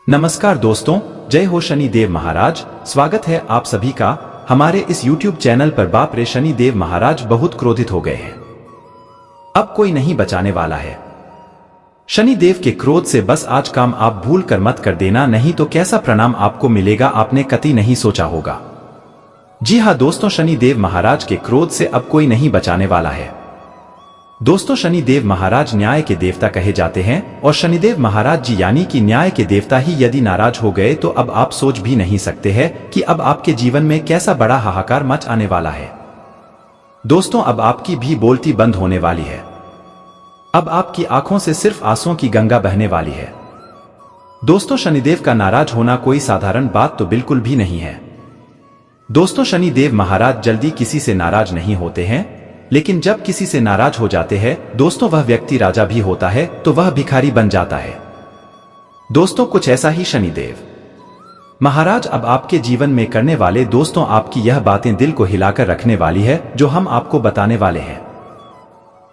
नमस्कार दोस्तों, जय हो शनि देव महाराज। स्वागत है आप सभी का हमारे इस YouTube चैनल पर। बाप रे, शनि देव महाराज बहुत क्रोधित हो गए हैं। अब कोई नहीं बचाने वाला है। शनि देव के क्रोध से बस आज काम आप भूल कर मत कर देना, नहीं तो कैसा परिणाम आपको मिलेगा आपने कतई नहीं सोचा होगा। जी हाँ दोस्तों, शनि देव महाराज के क्रोध से अब कोई नहीं बचाने वाला है। दोस्तों, शनि देव महाराज न्याय के देवता कहे जाते हैं और शनिदेव महाराज जी यानी कि न्याय के देवता ही यदि नाराज हो गए तो अब आप सोच भी नहीं सकते हैं कि अब आपके जीवन में कैसा बड़ा हाहाकार मच आने वाला है। दोस्तों, अब आपकी भी बोलती बंद होने वाली है। अब आपकी आंखों से सिर्फ आंसुओं की गंगा बहने वाली है। दोस्तों, शनिदेव का नाराज होना कोई साधारण बात तो बिल्कुल भी नहीं है। दोस्तों, शनि देव महाराज जल्दी किसी से नाराज नहीं होते हैं, लेकिन जब किसी से नाराज हो जाते हैं दोस्तों, वह व्यक्ति राजा भी होता है तो वह भिखारी बन जाता है। दोस्तों, कुछ ऐसा ही शनिदेव महाराज अब आपके जीवन में करने वाले। दोस्तों, आपकी यह बातें दिल को हिलाकर रखने वाली है जो हम आपको बताने वाले हैं।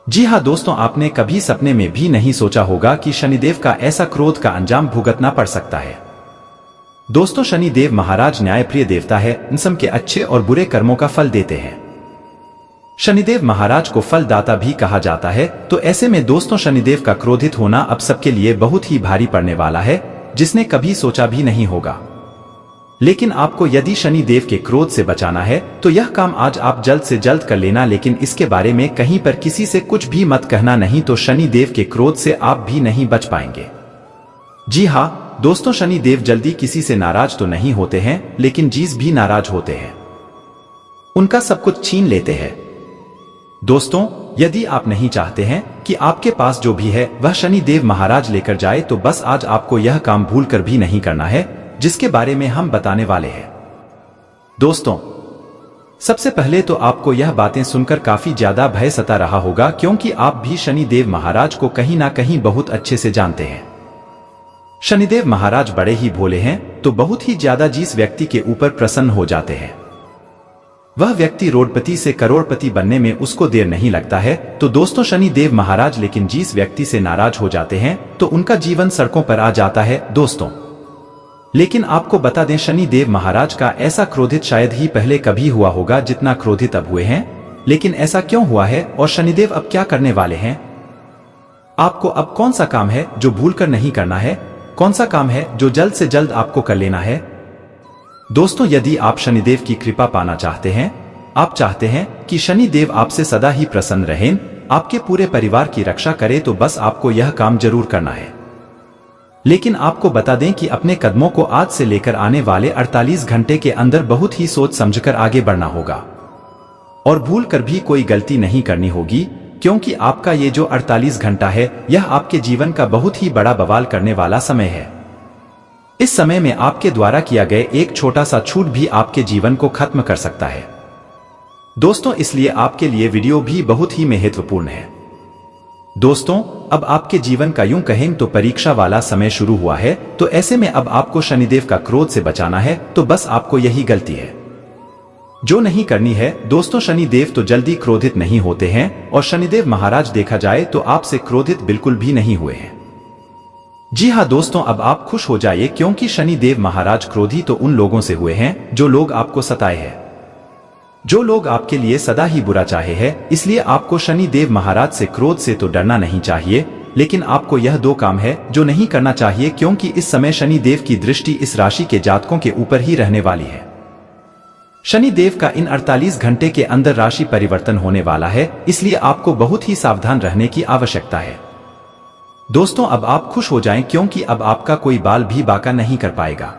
जी हाँ दोस्तों, आपने कभी सपने में भी नहीं सोचा होगा कि शनिदेव का ऐसा क्रोध का अंजाम भुगतना पड़ सकता है। दोस्तों, शनि देव महाराज न्यायप्रिय देवता है, इंसान के अच्छे और बुरे कर्मों का फल देते हैं। शनिदेव महाराज को फलदाता भी कहा जाता है। तो ऐसे में दोस्तों, शनिदेव का क्रोधित होना अब सबके लिए बहुत ही भारी पड़ने वाला है, जिसने कभी सोचा भी नहीं होगा। लेकिन आपको यदि शनिदेव के क्रोध से बचाना है तो यह काम आज आप जल्द से जल्द कर लेना, लेकिन इसके बारे में कहीं पर किसी से कुछ भी मत कहना, नहीं तो शनिदेव के क्रोध से आप भी नहीं बच पाएंगे। जी हाँ दोस्तों, शनिदेव जल्दी किसी से नाराज तो नहीं होते हैं, लेकिन जीस भी नाराज होते हैं, उनका सब कुछ छीन लेते हैं। दोस्तों, यदि आप नहीं चाहते हैं कि आपके पास जो भी है वह शनि देव महाराज लेकर जाए तो बस आज आपको यह काम भूल कर भी नहीं करना है, जिसके बारे में हम बताने वाले हैं। दोस्तों, सबसे पहले तो आपको यह बातें सुनकर काफी ज्यादा भय सता रहा होगा, क्योंकि आप भी शनि देव महाराज को कहीं ना कहीं बहुत अच्छे से जानते हैं। शनिदेव महाराज बड़े ही भोले हैं, तो बहुत ही ज्यादा जिस व्यक्ति के ऊपर प्रसन्न हो जाते हैं वह व्यक्ति रोडपति से करोड़पति बनने में उसको देर नहीं लगता है। तो दोस्तों, शनि देव महाराज लेकिन जिस व्यक्ति से नाराज हो जाते हैं तो उनका जीवन सड़कों पर आ जाता है। दोस्तों, लेकिन आपको बता दें, शनि देव महाराज का ऐसा क्रोधित शायद ही पहले कभी हुआ होगा जितना क्रोधित अब हुए हैं। लेकिन ऐसा क्यों हुआ है और शनिदेव अब क्या करने वाले हैं? आपको अब कौन सा काम है जो भूल कर नहीं करना है, कौन सा काम है जो जल्द से जल्द आपको कर लेना है? दोस्तों, यदि आप शनिदेव की कृपा पाना चाहते हैं, आप चाहते हैं कि शनिदेव आपसे सदा ही प्रसन्न रहें, आपके पूरे परिवार की रक्षा करे, तो बस आपको यह काम जरूर करना है। लेकिन आपको बता दें कि अपने कदमों को आज से लेकर आने वाले 48 घंटे के अंदर बहुत ही सोच समझकर आगे बढ़ना होगा और भूल कर भी कोई गलती नहीं करनी होगी, क्योंकि आपका ये जो 48 घंटा है यह आपके जीवन का बहुत ही बड़ा बवाल करने वाला समय है। इस समय में आपके द्वारा किया गया एक छोटा सा छूट भी आपके जीवन को खत्म कर सकता है। दोस्तों, इसलिए आपके लिए वीडियो भी बहुत ही महत्वपूर्ण है। दोस्तों, अब आपके जीवन का यूं कहें तो परीक्षा वाला समय शुरू हुआ है। तो ऐसे में अब आपको शनिदेव का क्रोध से बचाना है, तो बस आपको यही गलती है जो नहीं करनी है। दोस्तों, शनिदेव तो जल्दी क्रोधित नहीं होते हैं और शनिदेव महाराज देखा जाए तो आपसे क्रोधित बिल्कुल भी नहीं हुए हैं। जी हाँ दोस्तों, अब आप खुश हो जाइए, क्योंकि शनि देव महाराज क्रोधी तो उन लोगों से हुए हैं जो लोग आपको सताए हैं, जो लोग आपके लिए सदा ही बुरा चाहे हैं। इसलिए आपको शनि देव महाराज से क्रोध से तो डरना नहीं चाहिए, लेकिन आपको यह दो काम है जो नहीं करना चाहिए, क्योंकि इस समय शनि देव की दृष्टि इस राशि के जातकों के ऊपर ही रहने वाली है। शनि देव का इन 48 घंटे के अंदर राशि परिवर्तन होने वाला है, इसलिए आपको बहुत ही सावधान रहने की आवश्यकता है। दोस्तों, अब आप खुश हो जाएं, क्योंकि अब आपका कोई बाल भी बाका नहीं कर पाएगा।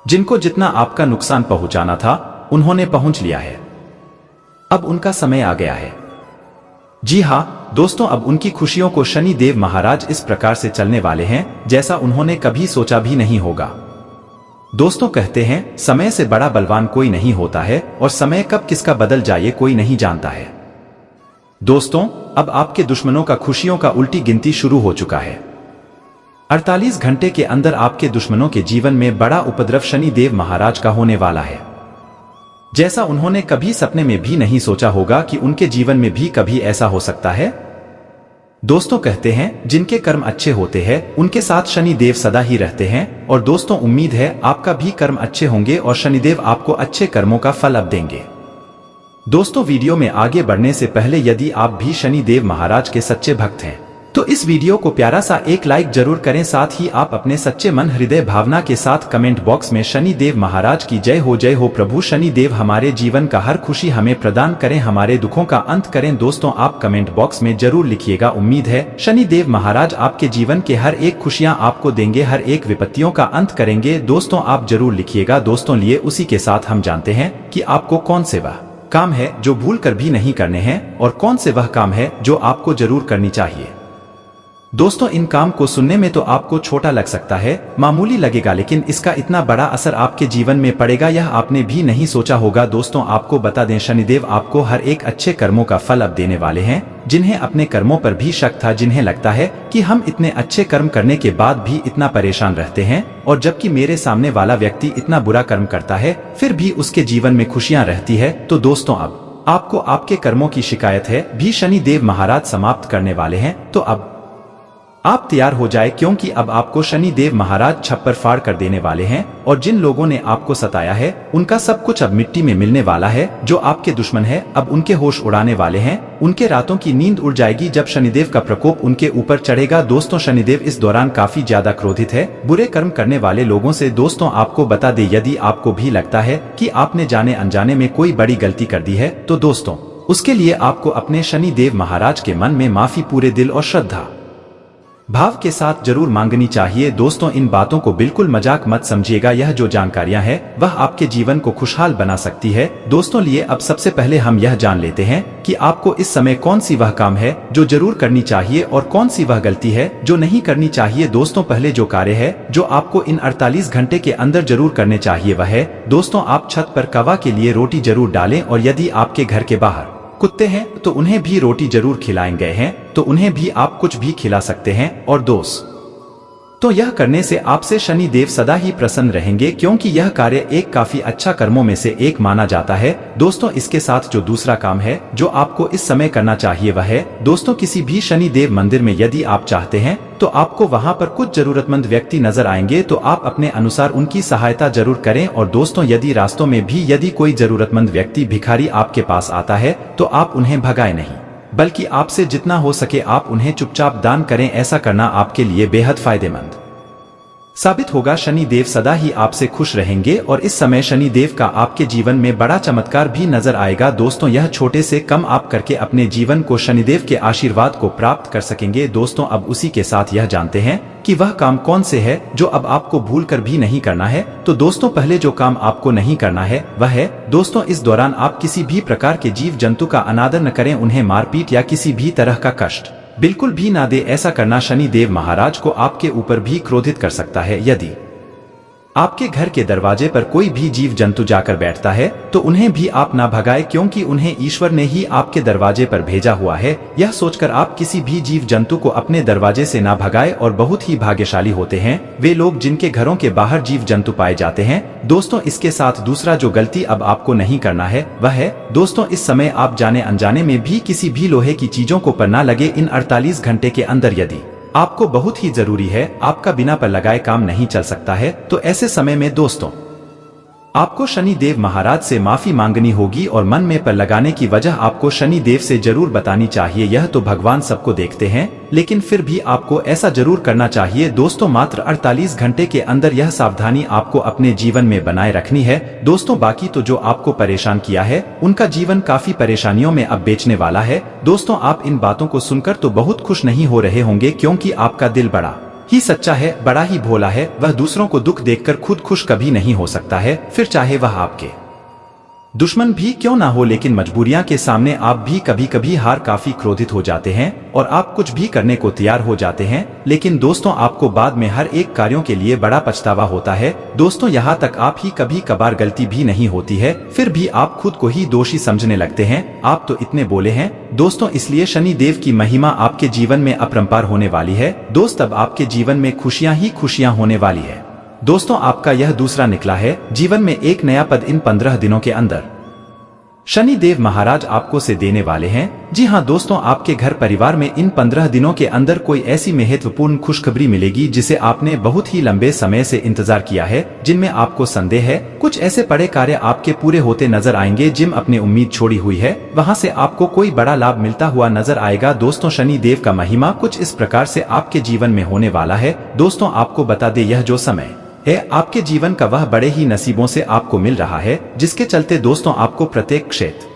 जिनको जितना आपका नुकसान पहुंचाना था उन्होंने पहुंच लिया है, अब उनका समय आ गया है। जी हाँ दोस्तों, अब उनकी खुशियों को शनि देव महाराज इस प्रकार से चलने वाले हैं जैसा उन्होंने कभी सोचा भी नहीं होगा। दोस्तों, कहते हैं समय से बड़ा बलवान कोई नहीं होता है और समय कब किसका बदल जाए कोई नहीं जानता है। दोस्तों, अब आपके दुश्मनों का खुशियों का उल्टी गिनती शुरू हो चुका है। 48 घंटे के अंदर आपके दुश्मनों के जीवन में बड़ा उपद्रव शनि देव महाराज का होने वाला है, जैसा उन्होंने कभी सपने में भी नहीं सोचा होगा कि उनके जीवन में भी कभी ऐसा हो सकता है। दोस्तों कहते हैं जिनके कर्म अच्छे होते हैं उनके साथ शनि देव सदा ही रहते हैं। और दोस्तों उम्मीद है आपका भी कर्म अच्छे होंगे और शनिदेव आपको अच्छे कर्मों का फल अब देंगे। दोस्तों वीडियो में आगे बढ़ने से पहले यदि आप भी शनि देव महाराज के सच्चे भक्त हैं तो इस वीडियो को प्यारा सा एक लाइक जरूर करें। साथ ही आप अपने सच्चे मन हृदय भावना के साथ कमेंट बॉक्स में शनि देव महाराज की जय हो प्रभु शनि देव हमारे जीवन का हर खुशी हमें प्रदान करें, हमारे दुखों का अंत करें। दोस्तों आप कमेंट बॉक्स में जरूर लिखिएगा। उम्मीद है शनि देव महाराज आपके जीवन के हर एक खुशियां आपको देंगे, हर एक विपत्तियों का अंत करेंगे। दोस्तों आप जरूर लिखिएगा। दोस्तों लिए उसी के साथ हम जानते हैं कि आपको कौन से वह काम है जो भूल कर भी नहीं करने हैं और कौन से वह काम है जो आपको जरूर करनी चाहिए। दोस्तों इन काम को सुनने में तो आपको छोटा लग सकता है, मामूली लगेगा, लेकिन इसका इतना बड़ा असर आपके जीवन में पड़ेगा यह आपने भी नहीं सोचा होगा। दोस्तों आपको बता दें शनिदेव आपको हर एक अच्छे कर्मों का फल अब देने वाले हैं। जिन्हें अपने कर्मों पर भी शक था, जिन्हें लगता है कि हम इतने अच्छे कर्म करने के बाद भी इतना परेशान रहते हैं और जबकि मेरे सामने वाला व्यक्ति इतना बुरा कर्म करता है फिर भी उसके जीवन में खुशियां रहती है, तो दोस्तों अब आपको आपके कर्मों की शिकायत है भी शनि देव महाराज समाप्त करने वाले हैं। तो अब आप तैयार हो जाए क्योंकि अब आपको शनि देव महाराज छप्पर फाड़ कर देने वाले हैं और जिन लोगों ने आपको सताया है उनका सब कुछ अब मिट्टी में मिलने वाला है। जो आपके दुश्मन है अब उनके होश उड़ाने वाले हैं, उनके रातों की नींद उड़ जाएगी जब शनिदेव का प्रकोप उनके ऊपर चढ़ेगा। दोस्तों शनिदेव इस दौरान काफी ज्यादा क्रोधित है बुरे कर्म करने वाले लोगों से। दोस्तों आपको बता दे यदि आपको भी लगता है कि आपने जाने अनजाने में कोई बड़ी गलती कर दी है तो दोस्तों उसके लिए आपको अपने शनि देव महाराज के मन में माफी पूरे दिल और श्रद्धा भाव के साथ जरूर मांगनी चाहिए। दोस्तों इन बातों को बिल्कुल मजाक मत समझिएगा, यह जो जानकारियां हैं वह आपके जीवन को खुशहाल बना सकती है। दोस्तों लिए अब सबसे पहले हम यह जान लेते हैं कि आपको इस समय कौन सी वह काम है जो जरूर करनी चाहिए और कौन सी वह गलती है जो नहीं करनी चाहिए। दोस्तों पहले जो कार्य है जो आपको इन 48 घंटे के अंदर जरूर करने चाहिए वह है दोस्तों आप छत पर कवा के लिए रोटी जरूर डालें और यदि आपके घर के बाहर कुत्ते हैं तो उन्हें भी रोटी जरूर खिलाएंगे हैं तो उन्हें भी आप कुछ भी खिला सकते हैं। और दोस्त तो यह करने से आपसे शनि देव सदा ही प्रसन्न रहेंगे क्योंकि यह कार्य एक काफी अच्छा कर्मों में से एक माना जाता है। दोस्तों इसके साथ जो दूसरा काम है जो आपको इस समय करना चाहिए वह है दोस्तों किसी भी शनि देव मंदिर में यदि आप चाहते हैं तो आपको वहां पर कुछ जरूरतमंद व्यक्ति नजर आएंगे तो आप अपने अनुसार उनकी सहायता जरूर करें। और दोस्तों यदि रास्तों में भी यदि कोई जरूरतमंद व्यक्ति भिखारी आपके पास आता है तो आप उन्हें भगाए नहीं बल्कि आपसे जितना हो सके आप उन्हें चुपचाप दान करें। ऐसा करना आपके लिए बेहद फायदेमंद साबित होगा। शनि देव सदा ही आपसे खुश रहेंगे और इस समय शनि देव का आपके जीवन में बड़ा चमत्कार भी नजर आएगा। दोस्तों यह छोटे से कम आप करके अपने जीवन को शनिदेव के आशीर्वाद को प्राप्त कर सकेंगे। दोस्तों अब उसी के साथ यह जानते हैं कि वह काम कौन से है जो अब आपको भूल कर भी नहीं करना है। तो दोस्तों पहले जो काम आपको नहीं करना है वह है दोस्तों इस दौरान आप किसी भी प्रकार के जीव जंतु का अनादर न करें, उन्हें मारपीट या किसी भी तरह का कष्ट बिल्कुल भी ना दे। ऐसा करना शनि देव महाराज को आपके ऊपर भी क्रोधित कर सकता है। यदि आपके घर के दरवाजे पर कोई भी जीव जंतु जाकर बैठता है तो उन्हें भी आप ना भगाए क्योंकि उन्हें ईश्वर ने ही आपके दरवाजे पर भेजा हुआ है। यह सोचकर आप किसी भी जीव जंतु को अपने दरवाजे से ना भगाए। और बहुत ही भाग्यशाली होते हैं वे लोग जिनके घरों के बाहर जीव जंतु पाए जाते हैं। दोस्तों इसके साथ दूसरा जो गलती अब आपको नहीं करना है वह है दोस्तों इस समय आप जाने अनजाने में भी किसी भी लोहे की चीजों को पर ना लगे। इन 48 घंटे के अंदर यदि आपको बहुत ही जरूरी है, आपका बिना पर लगाए काम नहीं चल सकता है, तो ऐसे समय में दोस्तों आपको शनि देव महाराज से माफी मांगनी होगी और मन में पर लगाने की वजह आपको शनि देव से जरूर बतानी चाहिए। यह तो भगवान सबको देखते हैं लेकिन फिर भी आपको ऐसा जरूर करना चाहिए। दोस्तों मात्र 48 घंटे के अंदर यह सावधानी आपको अपने जीवन में बनाए रखनी है। दोस्तों बाकी तो जो आपको परेशान किया है उनका जीवन काफी परेशानियों में अब बेचने वाला है। दोस्तों आप इन बातों को सुनकर तो बहुत खुश नहीं हो रहे होंगे क्योंकि आपका दिल बड़ा ही सच्चा है, बड़ा ही भोला है। वह दूसरों को दुख देखकर खुद खुश कभी नहीं हो सकता है, फिर चाहे वह आपके दुश्मन भी क्यों ना हो। लेकिन मजबूरियां के सामने आप भी कभी कभी हार काफी क्रोधित हो जाते हैं और आप कुछ भी करने को तैयार हो जाते हैं, लेकिन दोस्तों आपको बाद में हर एक कार्यों के लिए बड़ा पछतावा होता है। दोस्तों यहाँ तक आप ही कभी कभार गलती भी नहीं होती है फिर भी आप खुद को ही दोषी समझने लगते हैं। आप तो इतने बोले हैं दोस्तों, इसलिए शनि देव की महिमा आपके जीवन में अपरंपार होने वाली है। दोस्त अब आपके जीवन में खुशियां ही खुशियां होने वाली है। दोस्तों आपका यह दूसरा निकला है जीवन में एक नया पद इन 15 दिनों के अंदर शनि देव महाराज आपको से देने वाले हैं। जी हाँ दोस्तों, आपके घर परिवार में इन 15 दिनों के अंदर कोई ऐसी महत्वपूर्ण खुशखबरी मिलेगी जिसे आपने बहुत ही लंबे समय से इंतजार किया है, जिनमें आपको संदेह है। कुछ ऐसे बड़े कार्य आपके पूरे होते नजर आएंगे जिम अपनी उम्मीद छोड़ी हुई है, वहाँ से आपको कोई बड़ा लाभ मिलता हुआ नजर आएगा। दोस्तों, शनि देव का महिमा कुछ इस प्रकार से आपके जीवन में होने वाला है। दोस्तों, आपको बता दे, यह जो समय है आपके जीवन का वह बड़े ही नसीबों से आपको मिल रहा है, जिसके चलते दोस्तों आपको प्रत्येक क्षेत्र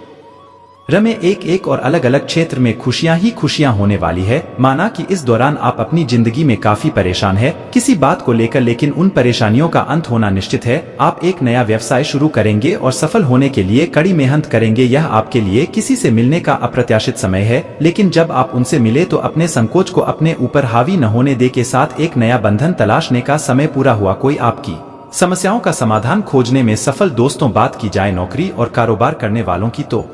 में एक और अलग अलग क्षेत्र में खुशियां ही खुशियां होने वाली है। माना कि इस दौरान आप अपनी जिंदगी में काफी परेशान है किसी बात को लेकर, लेकिन उन परेशानियों का अंत होना निश्चित है। आप एक नया व्यवसाय शुरू करेंगे और सफल होने के लिए कड़ी मेहनत करेंगे। यह आपके लिए किसी से मिलने का अप्रत्याशित समय है, लेकिन जब आप उनसे मिले तो अपने संकोच को अपने ऊपर हावी न होने दे के साथ एक नया बंधन तलाशने का समय पूरा हुआ। कोई आपकी समस्याओं का समाधान खोजने में सफल। दोस्तों, बात की जाए नौकरी और कारोबार करने वालों की, तो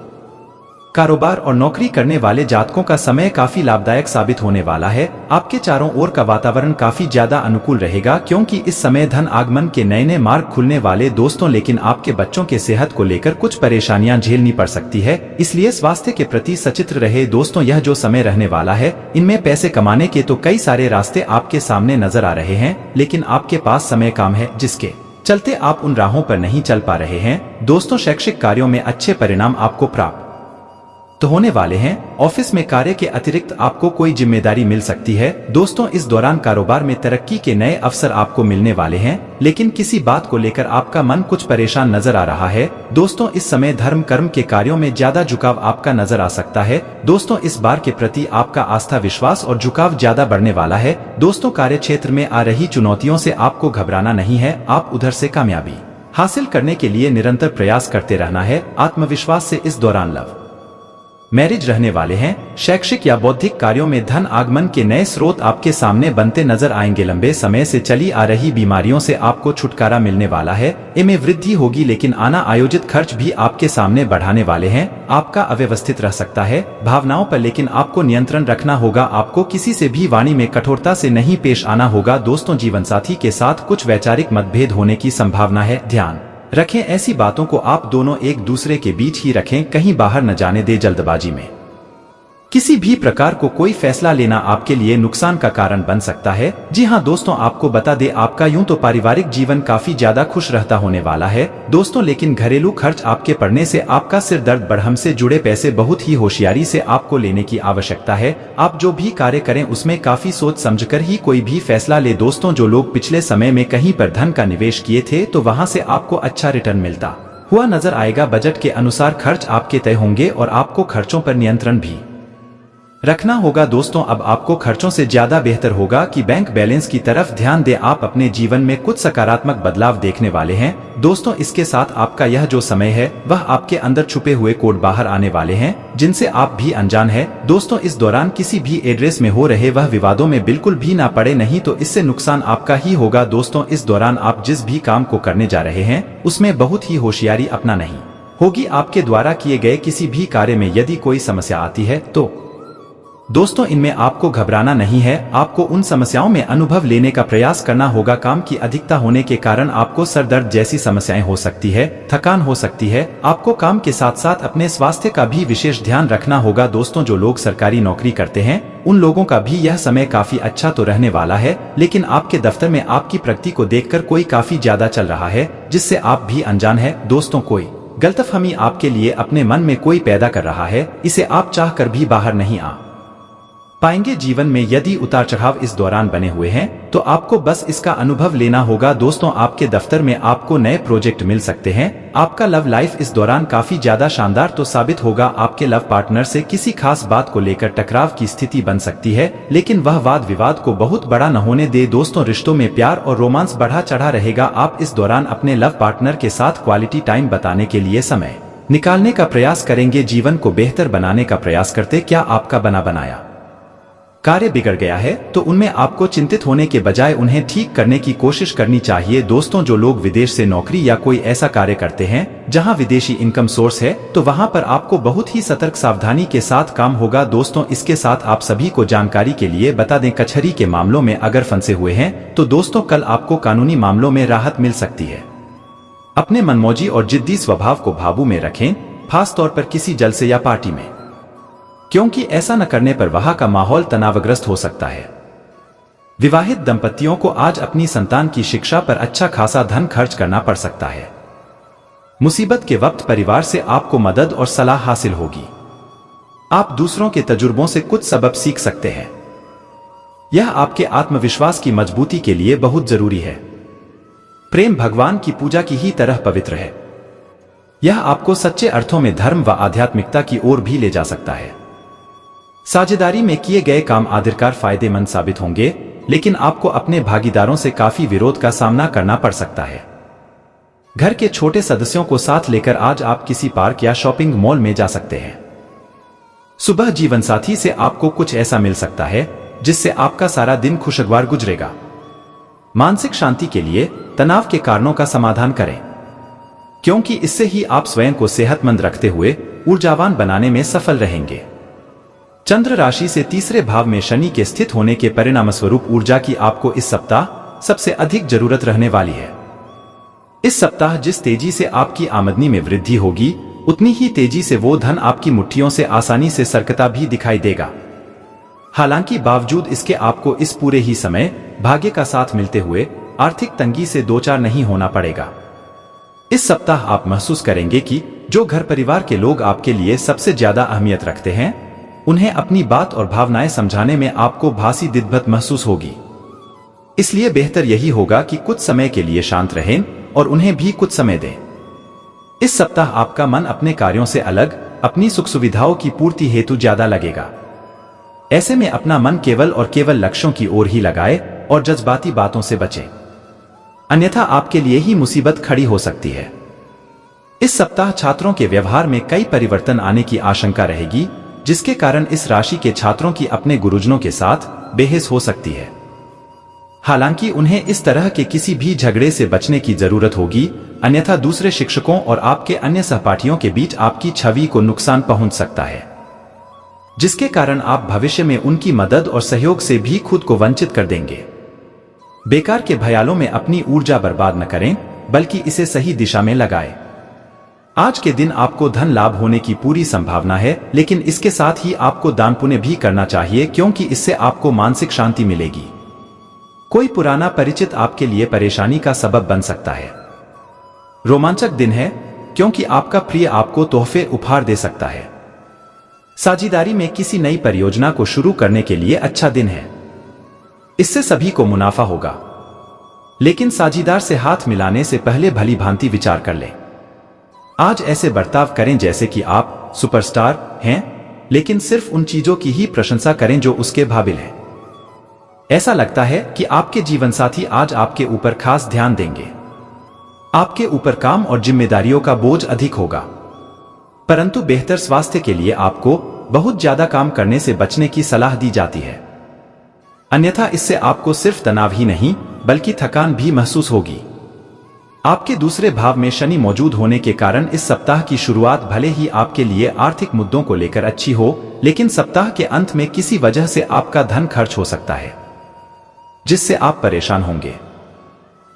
कारोबार और नौकरी करने वाले जातकों का समय काफी लाभदायक साबित होने वाला है। आपके चारों ओर का वातावरण काफी ज्यादा अनुकूल रहेगा, क्योंकि इस समय धन आगमन के नए नए मार्ग खुलने वाले दोस्तों। लेकिन आपके बच्चों के सेहत को लेकर कुछ परेशानियां झेलनी पड़ सकती है, इसलिए स्वास्थ्य के प्रति सचेत रहे। दोस्तों, यह जो समय रहने वाला है, इनमें पैसे कमाने के तो कई सारे रास्ते आपके सामने नजर आ रहे हैं, लेकिन आपके पास समय कम है, जिसके चलते आप उन राहों पर नहीं चल पा रहे हैं। दोस्तों, शैक्षिक कार्यों में अच्छे परिणाम आपको प्राप्त तो होने वाले हैं। ऑफिस में कार्य के अतिरिक्त आपको कोई जिम्मेदारी मिल सकती है। दोस्तों, इस दौरान कारोबार में तरक्की के नए अवसर आपको मिलने वाले हैं, लेकिन किसी बात को लेकर आपका मन कुछ परेशान नजर आ रहा है। दोस्तों, इस समय धर्म कर्म के कार्यों में ज्यादा झुकाव आपका नजर आ सकता है। दोस्तों, इस बार के प्रति आपका आस्था विश्वास और झुकाव ज्यादा बढ़ने वाला है। दोस्तों, कार्य क्षेत्र में आ रही चुनौतियों से आपको घबराना नहीं है। आप उधर से कामयाबी हासिल करने के लिए निरंतर प्रयास करते रहना है। आत्मविश्वास से इस दौरान लव मैरिज रहने वाले हैं। शैक्षिक या बौद्धिक कार्यों में धन आगमन के नए स्रोत आपके सामने बनते नजर आएंगे। लंबे समय से चली आ रही बीमारियों से आपको छुटकारा मिलने वाला है। इनमें वृद्धि होगी, लेकिन आना आयोजित खर्च भी आपके सामने बढ़ाने वाले हैं। आपका अव्यवस्थित रह सकता है भावनाओं पर, लेकिन आपको नियंत्रण रखना होगा। आपको किसी से भी वाणी में कठोरता से नहीं पेश आना होगा। दोस्तों, जीवन साथी के साथ कुछ वैचारिक मतभेद होने की संभावना है, ध्यान रखें। ऐसी बातों को आप दोनों एक दूसरे के बीच ही रखें, कहीं बाहर न जाने दे। जल्दबाजी में किसी भी प्रकार को कोई फैसला लेना आपके लिए नुकसान का कारण बन सकता है। जी हाँ दोस्तों, आपको बता दे, आपका यूं तो पारिवारिक जीवन काफी ज्यादा खुश रहता होने वाला है दोस्तों, लेकिन घरेलू खर्च आपके पड़ने से आपका सिर दर्द बढ़ से जुड़े पैसे बहुत ही होशियारी से आपको लेने की आवश्यकता है। आप जो भी कार्य करें उसमें काफी सोच समझकर ही कोई भी फैसला ले। दोस्तों, जो लोग पिछले समय में कहीं पर धन का निवेश किए थे, तो वहां से आपको अच्छा रिटर्न मिलता हुआ नजर आएगा। बजट के अनुसार खर्च आपके तय होंगे और आपको खर्चों पर नियंत्रण भी रखना होगा। दोस्तों, अब आपको खर्चों से ज्यादा बेहतर होगा कि बैंक बैलेंस की तरफ ध्यान दें। आप अपने जीवन में कुछ सकारात्मक बदलाव देखने वाले हैं। दोस्तों, इसके साथ आपका यह जो समय है, वह आपके अंदर छुपे हुए कोड बाहर आने वाले हैं, जिनसे आप भी अनजान हैं। दोस्तों, इस दौरान किसी भी एड्रेस में हो रहे वह विवादों में बिल्कुल भी ना पड़े, नहीं तो इससे नुकसान आपका ही होगा। दोस्तों, इस दौरान आप जिस भी काम को करने जा रहे हैं, उसमें बहुत ही होशियारी अपना नहीं होगी। आपके द्वारा किए गए किसी भी कार्य में यदि कोई समस्या आती है, तो दोस्तों, इनमें आपको घबराना नहीं है। आपको उन समस्याओं में अनुभव लेने का प्रयास करना होगा। काम की अधिकता होने के कारण आपको सर दर्द जैसी समस्याएं हो सकती है, थकान हो सकती है। आपको काम के साथ साथ अपने स्वास्थ्य का भी विशेष ध्यान रखना होगा। दोस्तों, जो लोग सरकारी नौकरी करते हैं, उन लोगों का भी यह समय काफी अच्छा तो रहने वाला है, लेकिन आपके दफ्तर में आपकी प्रगति को देखकर कोई काफी ज्यादा चल रहा है, जिससे आप भी अनजान है। दोस्तों, कोई गलतफहमी आपके लिए अपने मन में कोई पैदा कर रहा है, इसे आप चाहकर भी बाहर नहीं आ पाएंगे। जीवन में यदि उतार चढ़ाव इस दौरान बने हुए हैं, तो आपको बस इसका अनुभव लेना होगा। दोस्तों, आपके दफ्तर में आपको नए प्रोजेक्ट मिल सकते हैं। आपका लव लाइफ इस दौरान काफी ज्यादा शानदार तो साबित होगा। आपके लव पार्टनर से किसी खास बात को लेकर टकराव की स्थिति बन सकती है, लेकिन वह वाद विवाद को बहुत बड़ा न होने दे। दोस्तों, रिश्तों में प्यार और रोमांस बढ़ा चढ़ा रहेगा। आप इस दौरान अपने लव पार्टनर के साथ क्वालिटी टाइम बताने के लिए समय निकालने का प्रयास करेंगे। जीवन को बेहतर बनाने का प्रयास करते। क्या आपका बना बनाया कार्य बिगड़ गया है, तो उनमें आपको चिंतित होने के बजाय उन्हें ठीक करने की कोशिश करनी चाहिए। दोस्तों, जो लोग विदेश से नौकरी या कोई ऐसा कार्य करते हैं जहां विदेशी इनकम सोर्स है, तो वहां पर आपको बहुत ही सतर्क सावधानी के साथ काम होगा। दोस्तों, इसके साथ आप सभी को जानकारी के लिए बता दें, कचहरी के मामलों में अगर फंसे हुए हैं, तो दोस्तों, कल आपको कानूनी मामलों में राहत मिल सकती है। अपने मनमौजी और जिद्दी स्वभाव को काबू में रखें। खास तौर पर किसी जलसे या पार्टी में, क्योंकि ऐसा न करने पर वहां का माहौल तनावग्रस्त हो सकता है। विवाहित दंपतियों को आज अपनी संतान की शिक्षा पर अच्छा खासा धन खर्च करना पड़ सकता है। मुसीबत के वक्त परिवार से आपको मदद और सलाह हासिल होगी। आप दूसरों के तजुर्बों से कुछ सबक सीख सकते हैं। यह आपके आत्मविश्वास की मजबूती के लिए बहुत जरूरी है। प्रेम भगवान की पूजा की ही तरह पवित्र है। यह आपको सच्चे अर्थों में धर्म व आध्यात्मिकता की ओर भी ले जा सकता है। साझेदारी में किए गए काम आखिरकार फायदेमंद साबित होंगे, लेकिन आपको अपने भागीदारों से काफी विरोध का सामना करना पड़ सकता है। घर के छोटे सदस्यों को साथ लेकर आज आप किसी पार्क या शॉपिंग मॉल में जा सकते हैं। सुबह जीवनसाथी से आपको कुछ ऐसा मिल सकता है जिससे आपका सारा दिन खुशगवार गुजरेगा। मानसिक शांति के लिए तनाव के कारणों का समाधान करें, क्योंकि इससे ही आप स्वयं को सेहतमंद रखते हुए ऊर्जावान बनाने में सफल रहेंगे। चंद्र राशि से तीसरे भाव में शनि के स्थित होने के परिणामस्वरूप ऊर्जा की आपको इस सप्ताह सबसे अधिक जरूरत रहने वाली है। इस सप्ताह जिस तेजी से आपकी आमदनी में वृद्धि होगी, उतनी ही तेजी से वो धन आपकी मुट्ठियों से आसानी से सरकता भी दिखाई देगा। हालांकि बावजूद इसके आपको इस पूरे ही समय भाग्य का साथ मिलते हुए आर्थिक तंगी से दो चार नहीं होना पड़ेगा। इस सप्ताह आप महसूस करेंगे कि जो घर परिवार के लोग आपके लिए सबसे ज्यादा अहमियत रखते हैं, उन्हें अपनी बात और भावनाएं समझाने में आपको भासी दिक्कत महसूस होगी। इसलिए बेहतर यही होगा कि कुछ समय के लिए शांत रहें और उन्हें भी कुछ समय दें। इस सप्ताह आपका मन अपने कार्यों से अलग अपनी सुख सुविधाओं की पूर्ति हेतु ज्यादा लगेगा। ऐसे में अपना मन केवल और केवल लक्ष्यों की ओर ही लगाए और जज्बाती बातों से बचें, अन्यथा आपके लिए ही मुसीबत खड़ी हो सकती है। इस सप्ताह छात्रों के व्यवहार में कई परिवर्तन आने की आशंका रहेगी, जिसके कारण इस राशि के छात्रों की अपने गुरुजनों के साथ बहस हो सकती है। हालांकि उन्हें इस तरह के किसी भी झगड़े से बचने की जरूरत होगी, अन्यथा दूसरे शिक्षकों और आपके अन्य सहपाठियों के बीच आपकी छवि को नुकसान पहुंच सकता है, जिसके कारण आप भविष्य में उनकी मदद और सहयोग से भी खुद को वंचित कर देंगे। बेकार के भयालों में अपनी ऊर्जा बर्बाद न करें, बल्कि इसे सही दिशा में लगाएं। आज के दिन आपको धन लाभ होने की पूरी संभावना है, लेकिन इसके साथ ही आपको दान पुण्य भी करना चाहिए, क्योंकि इससे आपको मानसिक शांति मिलेगी। कोई पुराना परिचित आपके लिए परेशानी का सबब बन सकता है। रोमांचक दिन है, क्योंकि आपका प्रिय आपको तोहफे उपहार दे सकता है। साझेदारी में किसी नई परियोजना को शुरू करने के लिए अच्छा दिन है। इससे सभी को मुनाफा होगा, लेकिन साझेदार से हाथ मिलाने से पहले भली भांति विचार कर लें। आज ऐसे बर्ताव करें जैसे कि आप सुपरस्टार हैं, लेकिन सिर्फ उन चीजों की ही प्रशंसा करें जो उसके काबिल है। ऐसा लगता है कि आपके जीवनसाथी आज आपके ऊपर खास ध्यान देंगे। आपके ऊपर काम और जिम्मेदारियों का बोझ अधिक होगा, परंतु बेहतर स्वास्थ्य के लिए आपको बहुत ज्यादा काम करने से बचने की सलाह दी जाती है। अन्यथा इससे आपको सिर्फ तनाव ही नहीं बल्कि थकान भी महसूस होगी। आपके दूसरे भाव में शनि मौजूद होने के कारण इस सप्ताह की शुरुआत भले ही आपके लिए आर्थिक मुद्दों को लेकर अच्छी हो, लेकिन सप्ताह के अंत में किसी वजह से आपका धन खर्च हो सकता है, जिससे आप परेशान होंगे।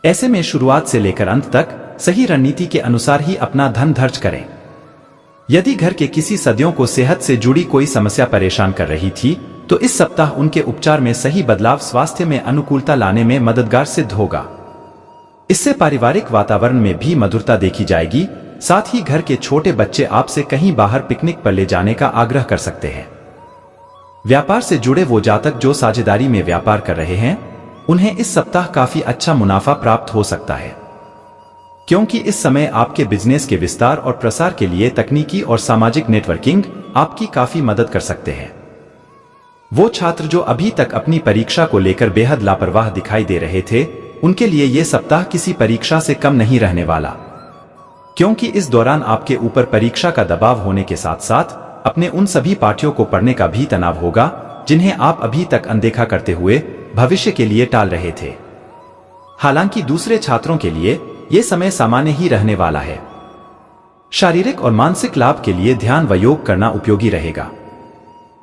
ऐसे में शुरुआत से लेकर अंत तक सही रणनीति के अनुसार ही अपना धन खर्च करें। यदि घर के किसी सदस्यों को सेहत से जुड़ी कोई समस्या परेशान कर रही थी, तो इस सप्ताह उनके उपचार में सही बदलाव स्वास्थ्य में अनुकूलता लाने में मददगार सिद्ध होगा। इससे पारिवारिक वातावरण में भी मधुरता देखी जाएगी। साथ ही घर के छोटे बच्चे आपसे कहीं बाहर पिकनिक पर ले जाने का आग्रह कर सकते हैं। व्यापार से जुड़े वो जातक जो साझेदारी में व्यापार कर रहे हैं, उन्हें इस सप्ताह काफी अच्छा मुनाफा प्राप्त हो सकता है, क्योंकि इस समय आपके बिजनेस के विस्तार और प्रसार के लिए तकनीकी और सामाजिक नेटवर्किंग आपकी काफी मदद कर सकते हैं। वो छात्र जो अभी तक अपनी परीक्षा को लेकर बेहद लापरवाह दिखाई दे रहे थे, उनके लिए ये सप्ताह किसी परीक्षा से कम नहीं रहने वाला, क्योंकि इस दौरान आपके ऊपर परीक्षा का दबाव होने के साथ साथ अपने उन सभी पाठ्यों को पढ़ने का भी तनाव होगा जिन्हें आप अभी तक अनदेखा करते हुए भविष्य के लिए टाल रहे थे। हालांकि दूसरे छात्रों के लिए यह समय सामान्य ही रहने वाला है। शारीरिक और मानसिक लाभ के लिए ध्यान व योग करना उपयोगी रहेगा।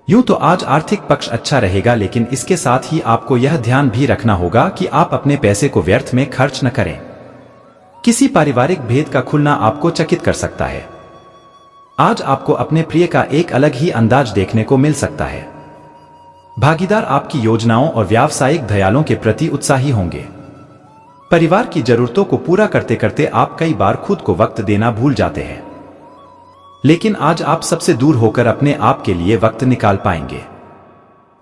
यूं तो आज आर्थिक पक्ष अच्छा रहेगा, लेकिन इसके साथ ही आपको यह ध्यान भी रखना होगा कि आप अपने पैसे को व्यर्थ में खर्च न करें। किसी पारिवारिक भेद का खुलना आपको चकित कर सकता है। आज आपको अपने प्रिय का एक अलग ही अंदाज देखने को मिल सकता है। भागीदार आपकी योजनाओं और व्यावसायिक ध्यानों के प्रति उत्साही होंगे। परिवार की जरूरतों को पूरा करते करते आप कई बार खुद को वक्त देना भूल जाते हैं, लेकिन आज आप सबसे दूर होकर अपने आप के लिए वक्त निकाल पाएंगे।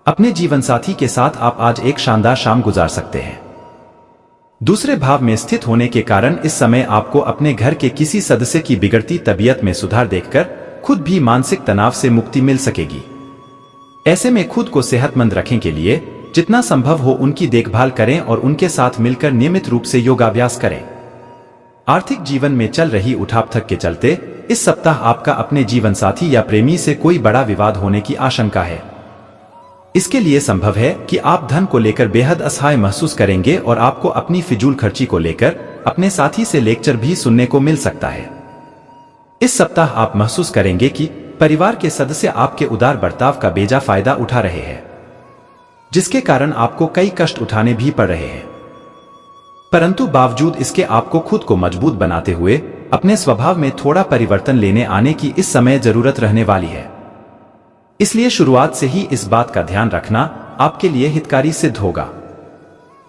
अपने जीवनसाथी के साथ आप आज एक शानदार शाम गुजार सकते हैं। दूसरे भाव में स्थित होने के कारण इस समय आपको अपने घर के किसी सदस्य की बिगड़ती तबीयत में सुधार देखकर खुद भी मानसिक तनाव से मुक्ति मिल सकेगी। ऐसे में खुद को सेहतमंद रखने के लिए जितना संभव हो उनकी देखभाल करें और उनके साथ मिलकर नियमित रूप से योगाभ्यास करें। आर्थिक जीवन में चल रही उठापटक के चलते इस सप्ताह आपका अपने जीवनसाथी या प्रेमी से कोई बड़ा विवाद होने की आशंका है। इसके लिए संभव है कि आप धन को लेकर बेहद असहाय महसूस करेंगे और आपको अपनी फिजूल खर्ची को लेकर अपने साथी से लेक्चर भी सुनने को मिल सकता है। इस सप्ताह आप महसूस करेंगे कि परिवार के सदस्य आपके उदार बर्ताव का बेजा फायदा उठा रहे हैं, जिसके कारण आपको कई कष्ट उठाने भी पड़ रहे हैं। परंतु बावजूद इसके आपको खुद को मजबूत बनाते हुए अपने स्वभाव में थोड़ा परिवर्तन लेने आने की इस समय जरूरत रहने वाली है। इसलिए शुरुआत से ही इस बात का ध्यान रखना आपके लिए हितकारी सिद्ध होगा।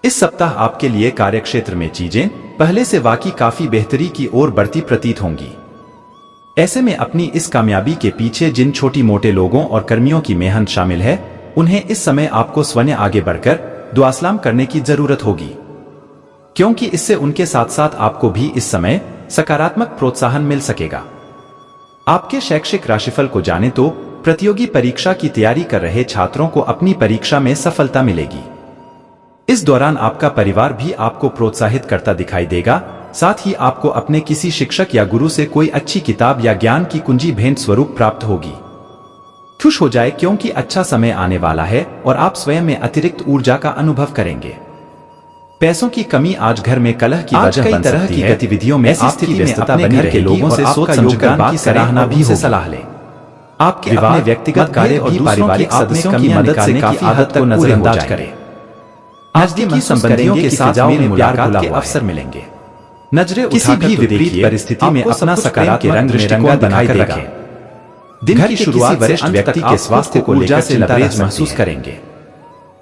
इस सप्ताह आपके लिए कार्यक्षेत्र में चीजें पहले से वाकई काफी बेहतरी की ओर बढ़ती प्रतीत होंगी। ऐसे में अपनी इस कामयाबी के पीछे जिन छोटी मोटे लोगों और कर्मियों की मेहनत शामिल है, उन्हें इस समय आपको स्वयं आगे बढ़कर दुआसलाम करने की जरूरत होगी, क्योंकि इससे उनके साथ साथ आपको भी इस समय सकारात्मक प्रोत्साहन मिल सकेगा। आपके शैक्षिक राशिफल को जाने तो प्रतियोगी परीक्षा की तैयारी कर रहे छात्रों को अपनी परीक्षा में सफलता मिलेगी। इस दौरान आपका परिवार भी आपको प्रोत्साहित करता दिखाई देगा। साथ ही आपको अपने किसी शिक्षक या गुरु से कोई अच्छी किताब या ज्ञान की कुंजी भेंट स्वरूप प्राप्त होगी। खुश हो जाए, क्योंकि अच्छा समय आने वाला है और आप स्वयं में अतिरिक्त ऊर्जा का अनुभव करेंगे। पैसों की कमी आज घर में कलह की वजह बन सकती है। गतिविधियों में आपकी व्यस्तता बनी रहेगी के लोगों से सोच समझकर बात सराहना भी हो सलाह लें। आपके अपने व्यक्तिगत कार्य और पारिवारिक सदस्यों की मदद से काफी आदत को नजरअंदाज करें। नजदीकी संबंधियों के साथ में मुलाकात के अवसर मिलेंगे। नजरें किसी भी विपरीत परिस्थिति में अपना सकारात्मक रंग दृष्टिकोण बनाकर रखें। दिन की शुरुआत वरिष्ठ व्यक्ति के स्वास्थ्य को लेकर चिंतित महसूस करेंगे।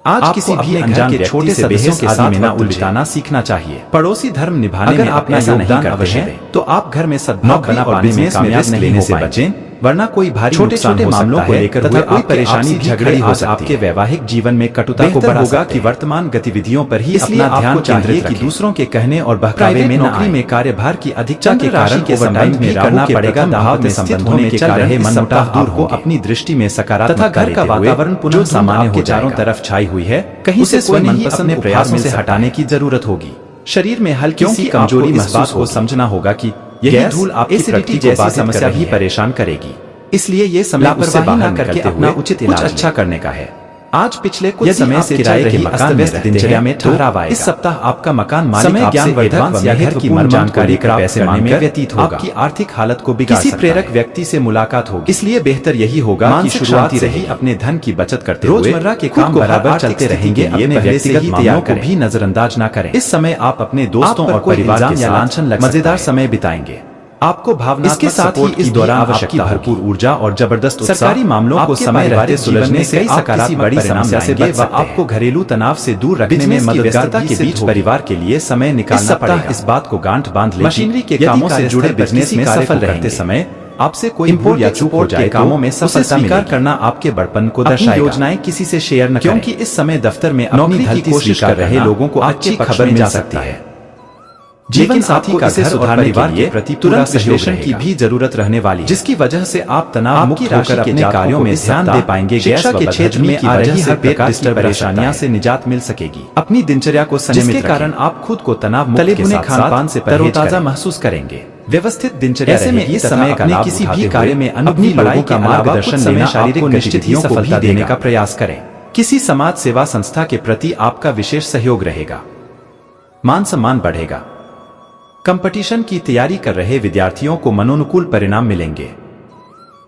आज किसी भी अनजान के छोटे सदस्यों के साथ में उलझाना सीखना चाहिए। पड़ोसी धर्म निभाने में अपना योगदान अवश्य दें, तो आप घर में सद्भाव बना पाने में कामयाब नहीं हो पाएंगे, वरना कोई भारी छोटे छोटे मामलों को लेकर तथा कोई परेशानी झगड़े हो सकती है। आपके वैवाहिक जीवन में कटुता को बढ़ा होगा कि वर्तमान गतिविधियों पर ही अपना ध्यान केंद्रित कि दूसरों के कहने और बहकावे में नौकरी में कार्यभार की अधिकता के कारण के ओवरटाइम में करना पड़ेगा। भाव में संबंधों में चल रहे मनमुटाव दूर हो, अपनी दृष्टि में सकारात्मक तथा घर का वातावरण पुनः सामान्य हो, चारों तरफ छाई हुई है, कहीं से कोई मनपसंद प्रयासों से हटाने की जरूरत होगी। शरीर में हल्की सी कमजोरी महसूस को समझना होगा कि यही धूल आपकी प्रकृति जैसी समस्या भी परेशान करेगी। इसलिए ये समय लापरवाही न करके अपना उचित इलाज अच्छा करने का है। आज पिछले कुछ समय से किराए के मकान में दिनचर्या में ठहराव आएगा। इस सप्ताह आपका मकान मालिक आपसे एडवांस या घर की मन जानकारी का पैसे मांगने में व्यतीत होगा। आपकी आर्थिक हालत को बिगाड़ सकता है। किसी प्रेरक व्यक्ति से मुलाकात होगी, इसलिए बेहतर यही होगा कि शुरुआत से ही अपने धन की बचत करते हुए रोजमर्रा के काम बराबर चलते रहेंगे। अपने व्यक्तिगत मामलों को भी नजरअंदाज न करें। इस समय आप अपने दोस्तों और परिवार के साथ मजेदार समय बिताएंगे। आपको भावनात्मक इसके साथ ही इस दौरान आपकी भरपूर ऊर्जा और जबरदस्त सरकारी मामलों को समय रहते सुलझने से सकारात्मक बड़ी समस्या से बच सकते हैं। आपको घरेलू तनाव से दूर रखने में मददगारता के बीच परिवार के लिए समय निकालना पड़ेगा। इस बात को गांठ बांध लें। मशीनरी के कामों से जुड़े बिजनेस में सफल रहते समय आपसे कोई भूल या चूक हो जाए, कामों में सफलता स्वीकार करना आपके बड़पन को दर्शाएगा। योजनाएं किसी से शेयर न करें, क्योंकि इस समय दफ्तर में नौकरी की कोशिश कर रहे लोगों को अच्छी खबर मिल सकती है। जीवन साथी का इसे सुधारने के लिए प्रति तुरंत विश्लेषण की भी जरूरत रहने वाली, जिसकी वजह से आप तनाव मुक्त होकर अपने कार्यों में ध्यान दे पाएंगे। शिक्षा के क्षेत्र में आ रही हर प्रकार की परेशानियों से निजात मिल सकेगी। अपनी दिनचर्या को संयमित रखें, जिसके कारण आप खुद को तनाव मुक्त के साथ खान-पान से तरोताजा महसूस करेंगे। व्यवस्थित दिनचर्या ऐसे में इस समय का किसी भी कार्य में अपनी पढ़ाई का मार्गदर्शन लेना, शारीरिक गतिविधियों को भी देने का प्रयास करें। किसी समाज सेवा संस्था के प्रति आपका विशेष सहयोग रहेगा। मान सम्मान बढ़ेगा। कंपटीशन की तैयारी कर रहे विद्यार्थियों को मनोनुकूल परिणाम मिलेंगे।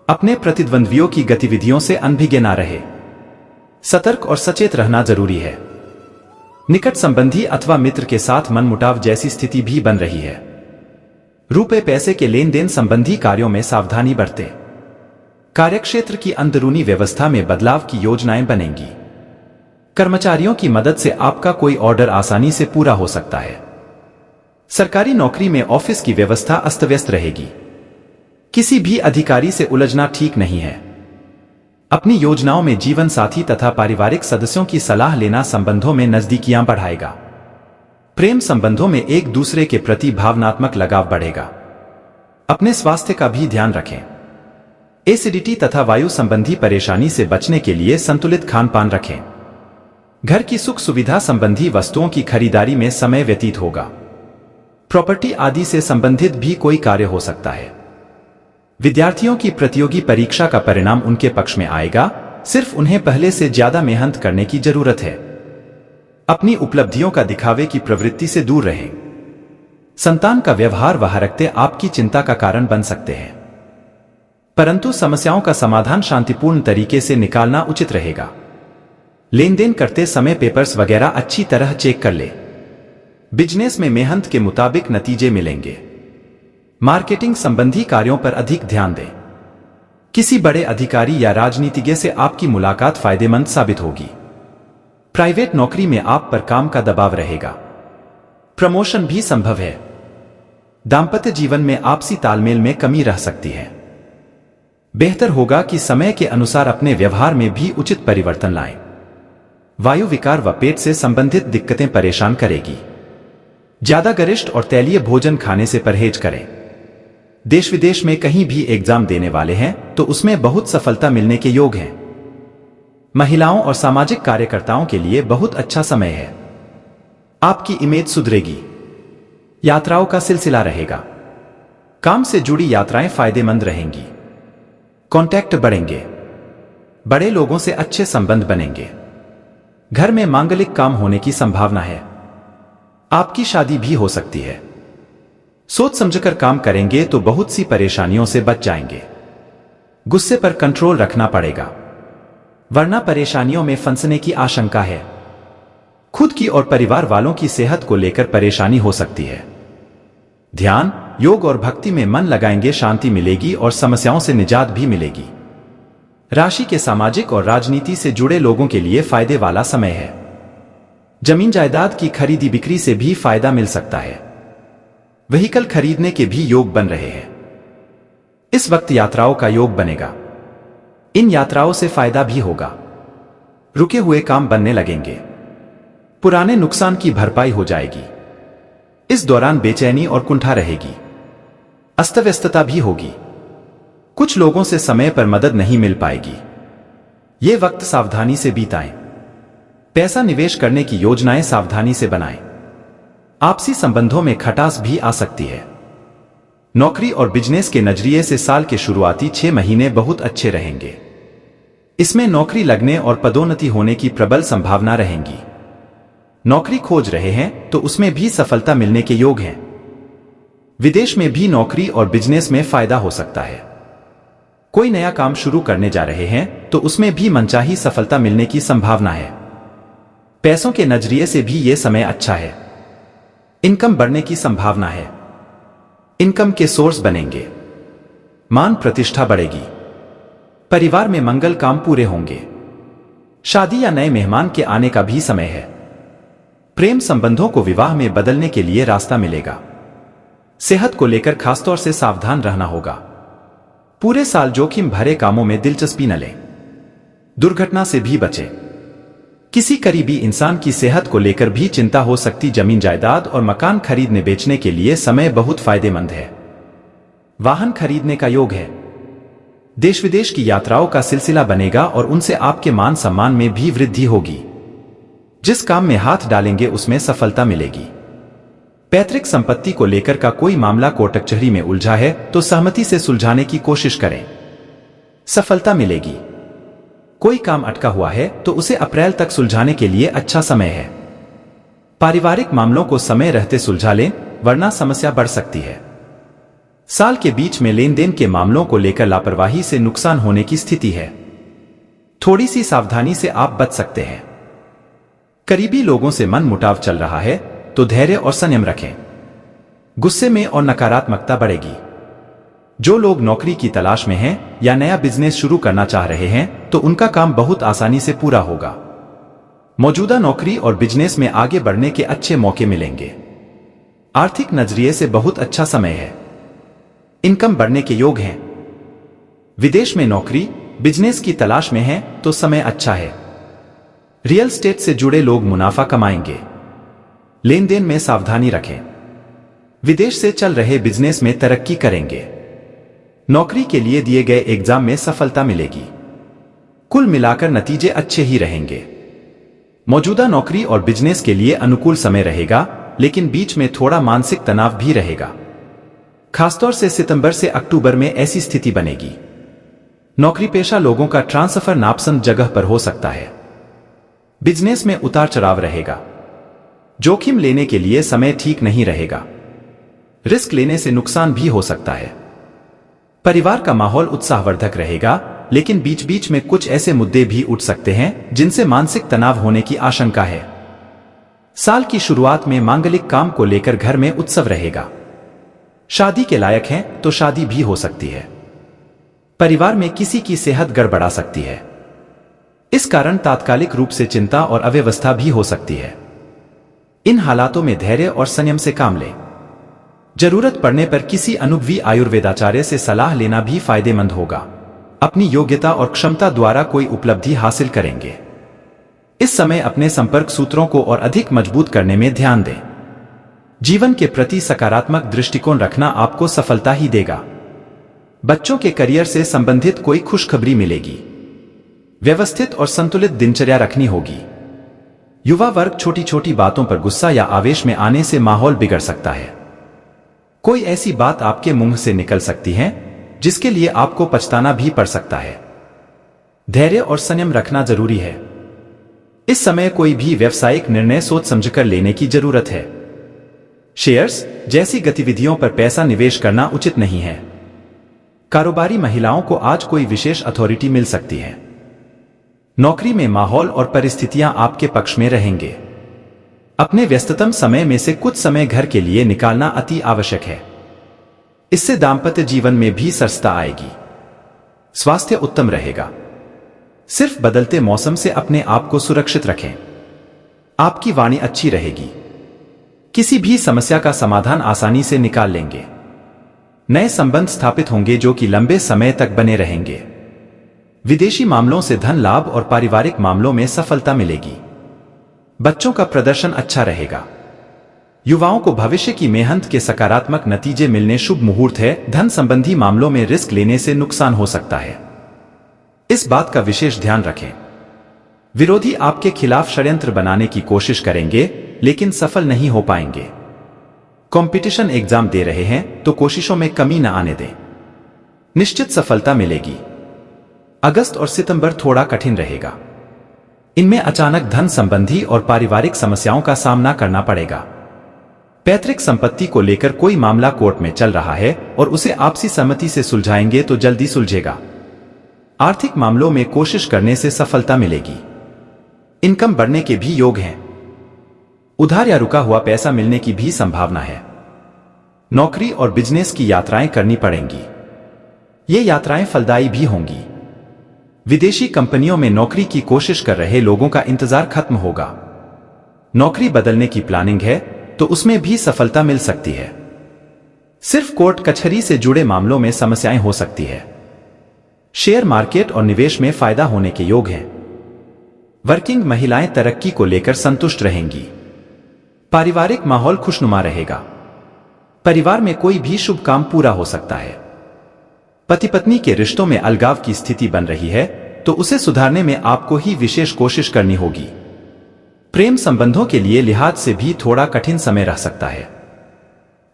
अपने प्रतिद्वंद्वियों की गतिविधियों से अनभिज्ञ ना रहे। सतर्क और सचेत रहना जरूरी है। निकट संबंधी अथवा मित्र के साथ मनमुटाव जैसी स्थिति भी बन रही है। रुपए पैसे के लेन देन संबंधी कार्यों में सावधानी बरतें। कार्यक्षेत्र की अंदरूनी व्यवस्था में बदलाव की योजनाएं बनेंगी। कर्मचारियों की मदद से आपका कोई ऑर्डर आसानी से पूरा हो सकता है। सरकारी नौकरी में ऑफिस की व्यवस्था अस्त व्यस्त रहेगी। किसी भी अधिकारी से उलझना ठीक नहीं है। अपनी योजनाओं में जीवन साथी तथा पारिवारिक सदस्यों की सलाह लेना संबंधों में नजदीकियां बढ़ाएगा। प्रेम संबंधों में एक दूसरे के प्रति भावनात्मक लगाव बढ़ेगा। अपने स्वास्थ्य का भी ध्यान रखें। एसिडिटी तथा वायु संबंधी परेशानी से बचने के लिए संतुलित खान पान रखें। घर की सुख सुविधा संबंधी वस्तुओं की खरीदारी में समय व्यतीत होगा। प्रॉपर्टी आदि से संबंधित भी कोई कार्य हो सकता है। विद्यार्थियों की प्रतियोगी परीक्षा का परिणाम उनके पक्ष में आएगा, सिर्फ उन्हें पहले से ज्यादा मेहनत करने की जरूरत है। अपनी उपलब्धियों का दिखावे की प्रवृत्ति से दूर रहें। संतान का व्यवहार व हरकतें आपकी चिंता का कारण बन सकते हैं, परंतु समस्याओं का समाधान शांतिपूर्ण तरीके से निकालना उचित रहेगा। लेन देन करते समय पेपर्स वगैरह अच्छी तरह चेक कर ले। बिजनेस में मेहनत के मुताबिक नतीजे मिलेंगे। मार्केटिंग संबंधी कार्यों पर अधिक ध्यान दें। किसी बड़े अधिकारी या राजनीतिज्ञ से आपकी मुलाकात फायदेमंद साबित होगी। प्राइवेट नौकरी में आप पर काम का दबाव रहेगा। प्रमोशन भी संभव है। दांपत्य जीवन में आपसी तालमेल में कमी रह सकती है। बेहतर होगा कि समय के अनुसार अपने व्यवहार में भी उचित परिवर्तन लाएं। वायु विकार व पेट से संबंधित दिक्कतें परेशान करेगी। ज्यादा गरिष्ठ और तैलीय भोजन खाने से परहेज करें। देश विदेश में कहीं भी एग्जाम देने वाले हैं तो उसमें बहुत सफलता मिलने के योग हैं। महिलाओं और सामाजिक कार्यकर्ताओं के लिए बहुत अच्छा समय है। आपकी इमेज सुधरेगी। यात्राओं का सिलसिला रहेगा। काम से जुड़ी यात्राएं फायदेमंद रहेंगी। कॉन्टैक्ट बढ़ेंगे। बड़े लोगों से अच्छे संबंध बनेंगे। घर में मांगलिक काम होने की संभावना है। आपकी शादी भी हो सकती है। सोच समझकर काम करेंगे तो बहुत सी परेशानियों से बच जाएंगे। गुस्से पर कंट्रोल रखना पड़ेगा, वरना परेशानियों में फंसने की आशंका है। खुद की और परिवार वालों की सेहत को लेकर परेशानी हो सकती है। ध्यान, योग और भक्ति में मन लगाएंगे, शांति मिलेगी और समस्याओं से निजात भी मिलेगी। राशि के सामाजिक और राजनीति से जुड़े लोगों के लिए फायदे वाला समय है। जमीन जायदाद की खरीदी बिक्री से भी फायदा मिल सकता है। व्हीकल खरीदने के भी योग बन रहे हैं। इस वक्त यात्राओं का योग बनेगा। इन यात्राओं से फायदा भी होगा। रुके हुए काम बनने लगेंगे। पुराने नुकसान की भरपाई हो जाएगी। इस दौरान बेचैनी और कुंठा रहेगी। अस्तव्यस्तता भी होगी। कुछ लोगों से समय पर मदद नहीं मिल पाएगी। ये वक्त सावधानी से बिताएं। पैसा निवेश करने की योजनाएं सावधानी से बनाएं। आपसी संबंधों में खटास भी आ सकती है। नौकरी और बिजनेस के नजरिए से साल के शुरुआती 6 महीने बहुत अच्छे रहेंगे। इसमें नौकरी लगने और पदोन्नति होने की प्रबल संभावना रहेंगी। नौकरी खोज रहे हैं तो उसमें भी सफलता मिलने के योग हैं। विदेश में भी नौकरी और बिजनेस में फायदा हो सकता है। कोई नया काम शुरू करने जा रहे हैं तो उसमें भी मनचाही सफलता मिलने की संभावना है। पैसों के नजरिए से भी यह समय अच्छा है। इनकम बढ़ने की संभावना है। इनकम के सोर्स बनेंगे। मान प्रतिष्ठा बढ़ेगी। परिवार में मंगल काम पूरे होंगे। शादी या नए मेहमान के आने का भी समय है। प्रेम संबंधों को विवाह में बदलने के लिए रास्ता मिलेगा। सेहत को लेकर खासतौर से सावधान रहना होगा। पूरे साल जोखिम भरे कामों में दिलचस्पी न लें। दुर्घटना से भी बचें। किसी करीबी इंसान की सेहत को लेकर भी चिंता हो सकती। जमीन जायदाद और मकान खरीदने बेचने के लिए समय बहुत फायदेमंद है। वाहन खरीदने का योग है। देश विदेश की यात्राओं का सिलसिला बनेगा और उनसे आपके मान सम्मान में भी वृद्धि होगी। जिस काम में हाथ डालेंगे उसमें सफलता मिलेगी। पैतृक संपत्ति को लेकर का कोई मामला कोर्ट कचहरी में उलझा है तो सहमति से सुलझाने की कोशिश करें। सफलता मिलेगी। कोई काम अटका हुआ है तो उसे अप्रैल तक सुलझाने के लिए अच्छा समय है। पारिवारिक मामलों को समय रहते सुलझा लें, वरना समस्या बढ़ सकती है। साल के बीच में लेन देन के मामलों को लेकर लापरवाही से नुकसान होने की स्थिति है। थोड़ी सी सावधानी से आप बच सकते हैं। करीबी लोगों से मन मुटाव चल रहा है तो धैर्य और संयम रखें। गुस्से में और नकारात्मकता बढ़ेगी। जो लोग नौकरी की तलाश में हैं या नया बिजनेस शुरू करना चाह रहे हैं तो उनका काम बहुत आसानी से पूरा होगा। मौजूदा नौकरी और बिजनेस में आगे बढ़ने के अच्छे मौके मिलेंगे। आर्थिक नजरिए से बहुत अच्छा समय है। इनकम बढ़ने के योग हैं। विदेश में नौकरी बिजनेस की तलाश में हैं तो समय अच्छा है। रियल एस्टेट से जुड़े लोग मुनाफा कमाएंगे। लेन देन में सावधानी रखें। विदेश से चल रहे बिजनेस में तरक्की करेंगे। नौकरी के लिए दिए गए एग्जाम में सफलता मिलेगी। कुल मिलाकर नतीजे अच्छे ही रहेंगे। मौजूदा नौकरी और बिजनेस के लिए अनुकूल समय रहेगा, लेकिन बीच में थोड़ा मानसिक तनाव भी रहेगा। खासतौर से सितंबर से अक्टूबर में ऐसी स्थिति बनेगी। नौकरी पेशा लोगों का ट्रांसफर नापसंद जगह पर हो सकता है। बिजनेस में उतार चढ़ाव रहेगा। जोखिम लेने के लिए समय ठीक नहीं रहेगा। रिस्क लेने से नुकसान भी हो सकता है। परिवार का माहौल उत्साहवर्धक रहेगा, लेकिन बीच बीच में कुछ ऐसे मुद्दे भी उठ सकते हैं जिनसे मानसिक तनाव होने की आशंका है। साल की शुरुआत में मांगलिक काम को लेकर घर में उत्सव रहेगा। शादी के लायक हैं तो शादी भी हो सकती है। परिवार में किसी की सेहत गड़बड़ा सकती है। इस कारण तात्कालिक रूप से चिंता और अव्यवस्था भी हो सकती है। इन हालातों में धैर्य और संयम से काम लें। जरूरत पड़ने पर किसी अनुभवी आयुर्वेदाचार्य से सलाह लेना भी फायदेमंद होगा। अपनी योग्यता और क्षमता द्वारा कोई उपलब्धि हासिल करेंगे। इस समय अपने संपर्क सूत्रों को और अधिक मजबूत करने में ध्यान दें। जीवन के प्रति सकारात्मक दृष्टिकोण रखना आपको सफलता ही देगा। बच्चों के करियर से संबंधित कोई खुशखबरी मिलेगी। व्यवस्थित और संतुलित दिनचर्या रखनी होगी। युवा वर्ग छोटी छोटी बातों पर गुस्सा या आवेश में आने से माहौल बिगड़ सकता है। कोई ऐसी बात आपके मुंह से निकल सकती है जिसके लिए आपको पछताना भी पड़ सकता है। धैर्य और संयम रखना जरूरी है। इस समय कोई भी व्यावसायिक निर्णय सोच समझकर लेने की जरूरत है। शेयर्स जैसी गतिविधियों पर पैसा निवेश करना उचित नहीं है। कारोबारी महिलाओं को आज कोई विशेष अथॉरिटी मिल सकती है। नौकरी में माहौल और परिस्थितियां आपके पक्ष में रहेंगे। अपने व्यस्ततम समय में से कुछ समय घर के लिए निकालना अति आवश्यक है। इससे दांपत्य जीवन में भी सरसता आएगी। स्वास्थ्य उत्तम रहेगा। सिर्फ बदलते मौसम से अपने आप को सुरक्षित रखें। आपकी वाणी अच्छी रहेगी। किसी भी समस्या का समाधान आसानी से निकाल लेंगे। नए संबंध स्थापित होंगे जो कि लंबे समय तक बने रहेंगे। विदेशी मामलों से धन लाभ और पारिवारिक मामलों में सफलता मिलेगी। बच्चों का प्रदर्शन अच्छा रहेगा। युवाओं को भविष्य की मेहनत के सकारात्मक नतीजे मिलने शुभ मुहूर्त है। धन संबंधी मामलों में रिस्क लेने से नुकसान हो सकता है। इस बात का विशेष ध्यान रखें। विरोधी आपके खिलाफ षड्यंत्र बनाने की कोशिश करेंगे, लेकिन सफल नहीं हो पाएंगे। कंपटीशन एग्जाम दे रहे हैं तो कोशिशों में कमी न आने दें। निश्चित सफलता मिलेगी। अगस्त और सितंबर थोड़ा कठिन रहेगा। इनमें अचानक धन संबंधी और पारिवारिक समस्याओं का सामना करना पड़ेगा। पैतृक संपत्ति को लेकर कोई मामला कोर्ट में चल रहा है और उसे आपसी सहमति से सुलझाएंगे तो जल्दी सुलझेगा। आर्थिक मामलों में कोशिश करने से सफलता मिलेगी। इनकम बढ़ने के भी योग हैं। उधार या रुका हुआ पैसा मिलने की भी संभावना है। नौकरी और बिजनेस की यात्राएं करनी पड़ेंगी। ये यात्राएं फलदायी भी होंगी। विदेशी कंपनियों में नौकरी की कोशिश कर रहे लोगों का इंतजार खत्म होगा। नौकरी बदलने की प्लानिंग है तो उसमें भी सफलता मिल सकती है। सिर्फ कोर्ट कचहरी से जुड़े मामलों में समस्याएं हो सकती है। शेयर मार्केट और निवेश में फायदा होने के योग हैं। वर्किंग महिलाएं तरक्की को लेकर संतुष्ट रहेंगी। पारिवारिक माहौल खुशनुमा रहेगा। परिवार में कोई भी शुभ काम पूरा हो सकता है। पति पत्नी के रिश्तों में अलगाव की स्थिति बन रही है तो उसे सुधारने में आपको ही विशेष कोशिश करनी होगी। प्रेम संबंधों के लिए लिहाज से भी थोड़ा कठिन समय रह सकता है।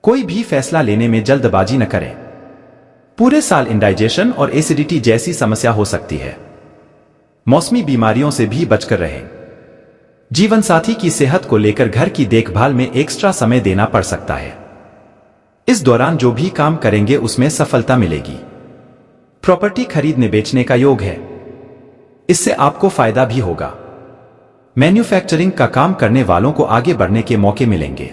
कोई भी फैसला लेने में जल्दबाजी न करें। पूरे साल इंडाइजेशन और एसिडिटी जैसी समस्या हो सकती है। मौसमी बीमारियों से भी बचकर रहें। जीवन साथी की सेहत को लेकर घर की देखभाल में एक्स्ट्रा समय देना पड़ सकता है। इस दौरान जो भी काम करेंगे उसमें सफलता मिलेगी। प्रॉपर्टी खरीदने बेचने का योग है। इससे आपको फायदा भी होगा। मैन्युफैक्चरिंग का काम करने वालों को आगे बढ़ने के मौके मिलेंगे।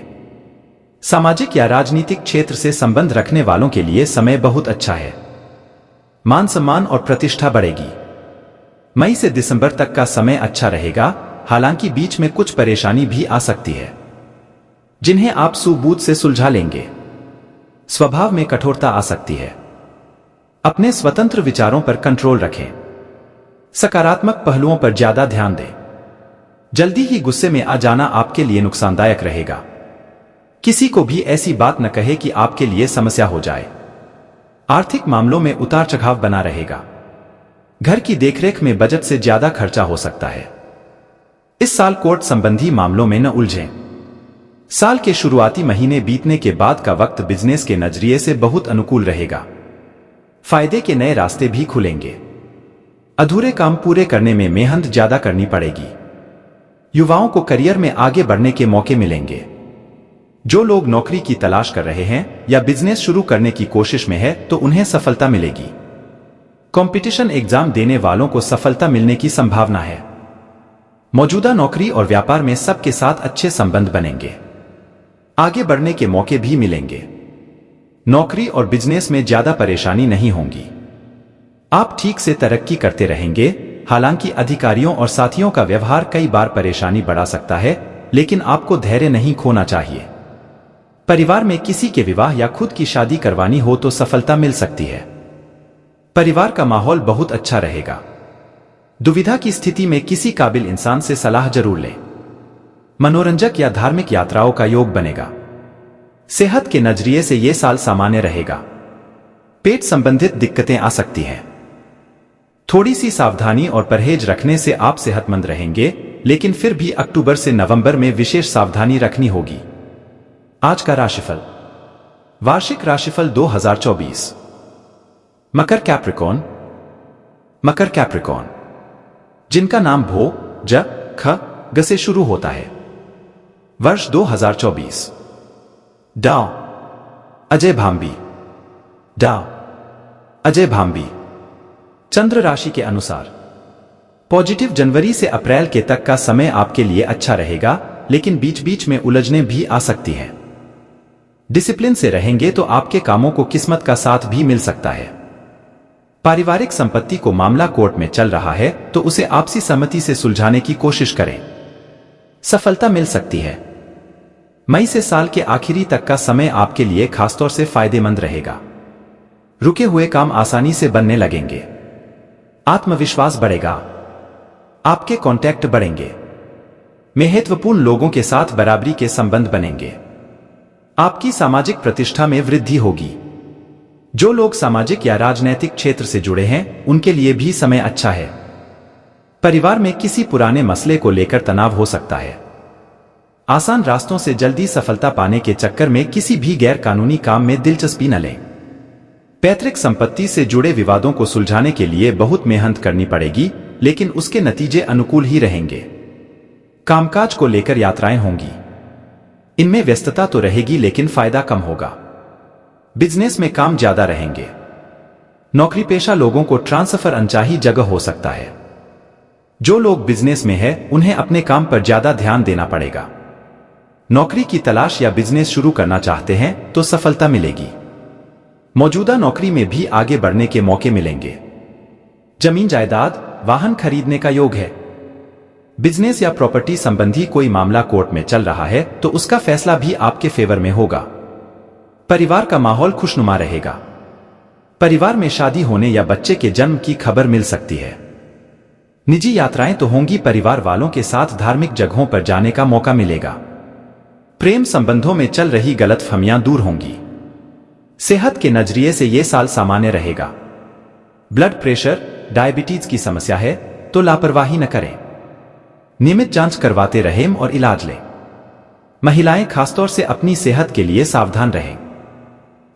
सामाजिक या राजनीतिक क्षेत्र से संबंध रखने वालों के लिए समय बहुत अच्छा है। मान सम्मान और प्रतिष्ठा बढ़ेगी। मई से दिसंबर तक का समय अच्छा रहेगा, हालांकि बीच में कुछ परेशानी भी आ सकती है, जिन्हें आप सूझबूझ से सुलझा लेंगे। स्वभाव में कठोरता आ सकती है। अपने स्वतंत्र विचारों पर कंट्रोल रखें। सकारात्मक पहलुओं पर ज्यादा ध्यान दें। जल्दी ही गुस्से में आ जाना आपके लिए नुकसानदायक रहेगा। किसी को भी ऐसी बात न कहे कि आपके लिए समस्या हो जाए। आर्थिक मामलों में उतार चढ़ाव बना रहेगा। घर की देखरेख में बजट से ज्यादा खर्चा हो सकता है। इस साल कोर्ट संबंधी मामलों में न उलझें। साल के शुरुआती महीने बीतने के बाद का वक्त बिजनेस के नजरिए से बहुत अनुकूल रहेगा। फायदे के नए रास्ते भी खुलेंगे। अधूरे काम पूरे करने में मेहनत ज्यादा करनी पड़ेगी। युवाओं को करियर में आगे बढ़ने के मौके मिलेंगे। जो लोग नौकरी की तलाश कर रहे हैं या बिजनेस शुरू करने की कोशिश में है तो उन्हें सफलता मिलेगी। कंपटीशन एग्जाम देने वालों को सफलता मिलने की संभावना है। मौजूदा नौकरी और व्यापार में सबके साथ अच्छे संबंध बनेंगे। आगे बढ़ने के मौके भी मिलेंगे। नौकरी और बिजनेस में ज्यादा परेशानी नहीं होगी। आप ठीक से तरक्की करते रहेंगे। हालांकि अधिकारियों और साथियों का व्यवहार कई बार परेशानी बढ़ा सकता है, लेकिन आपको धैर्य नहीं खोना चाहिए। परिवार में किसी के विवाह या खुद की शादी करवानी हो तो सफलता मिल सकती है। परिवार का माहौल बहुत अच्छा रहेगा। दुविधा की स्थिति में किसी काबिल इंसान से सलाह जरूर लें। मनोरंजक या धार्मिक यात्राओं का योग बनेगा। सेहत के नजरिए से यह साल सामान्य रहेगा। पेट संबंधित दिक्कतें आ सकती हैं। थोड़ी सी सावधानी और परहेज रखने से आप सेहतमंद रहेंगे, लेकिन फिर भी अक्टूबर से नवंबर में विशेष सावधानी रखनी होगी। आज का राशिफल। वार्षिक राशिफल 2024। मकर कैप्रिकॉर्न। मकर कैप्रिकॉर्न जिनका नाम भो, ज, ख, ग से शुरू होता है। वर्ष 2024। डाव अजय भांबी। डाव अजय भांबी। चंद्र राशि के अनुसार पॉजिटिव जनवरी से अप्रैल के तक का समय आपके लिए अच्छा रहेगा, लेकिन बीच बीच में उलझने भी आ सकती हैं। डिसिप्लिन से रहेंगे तो आपके कामों को किस्मत का साथ भी मिल सकता है। पारिवारिक संपत्ति को मामला कोर्ट में चल रहा है तो उसे आपसी सहमति से सुलझाने की कोशिश करें। सफलता मिल सकती है। मई से साल के आखिरी तक का समय आपके लिए खासतौर से फायदेमंद रहेगा। रुके हुए काम आसानी से बनने लगेंगे। आत्मविश्वास बढ़ेगा। आपके कॉन्टैक्ट बढ़ेंगे। महत्वपूर्ण लोगों के साथ बराबरी के संबंध बनेंगे। आपकी सामाजिक प्रतिष्ठा में वृद्धि होगी। जो लोग सामाजिक या राजनैतिक क्षेत्र से जुड़े हैं उनके लिए भी समय अच्छा है। परिवार में किसी पुराने मसले को लेकर तनाव हो सकता है। आसान रास्तों से जल्दी सफलता पाने के चक्कर में किसी भी गैर कानूनी काम में दिलचस्पी न लें। पैतृक संपत्ति से जुड़े विवादों को सुलझाने के लिए बहुत मेहनत करनी पड़ेगी, लेकिन उसके नतीजे अनुकूल ही रहेंगे। कामकाज को लेकर यात्राएं होंगी। इनमें व्यस्तता तो रहेगी, लेकिन फायदा कम होगा। बिजनेस में काम ज्यादा रहेंगे। नौकरी पेशा लोगों को ट्रांसफर अनचाही जगह हो सकता है। जो लोग बिजनेस में हैं, उन्हें अपने काम पर ज्यादा ध्यान देना पड़ेगा। नौकरी की तलाश या बिजनेस शुरू करना चाहते हैं तो सफलता मिलेगी। मौजूदा नौकरी में भी आगे बढ़ने के मौके मिलेंगे। जमीन जायदाद, वाहन खरीदने का योग है। बिजनेस या प्रॉपर्टी संबंधी कोई मामला कोर्ट में चल रहा है तो उसका फैसला भी आपके फेवर में होगा। परिवार का माहौल खुशनुमा रहेगा। परिवार में शादी होने या बच्चे के जन्म की खबर मिल सकती है। निजी यात्राएं तो होंगी। परिवार वालों के साथ धार्मिक जगहों पर जाने का मौका मिलेगा। प्रेम संबंधों में चल रही गलतफहमियां दूर होंगी। सेहत के नजरिए से यह साल सामान्य रहेगा। ब्लड प्रेशर, डायबिटीज की समस्या है तो लापरवाही न करें। नियमित जांच करवाते रहें और इलाज लें। महिलाएं खासतौर से अपनी सेहत के लिए सावधान रहें।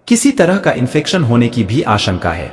किसी तरह का इन्फेक्शन होने की भी आशंका है।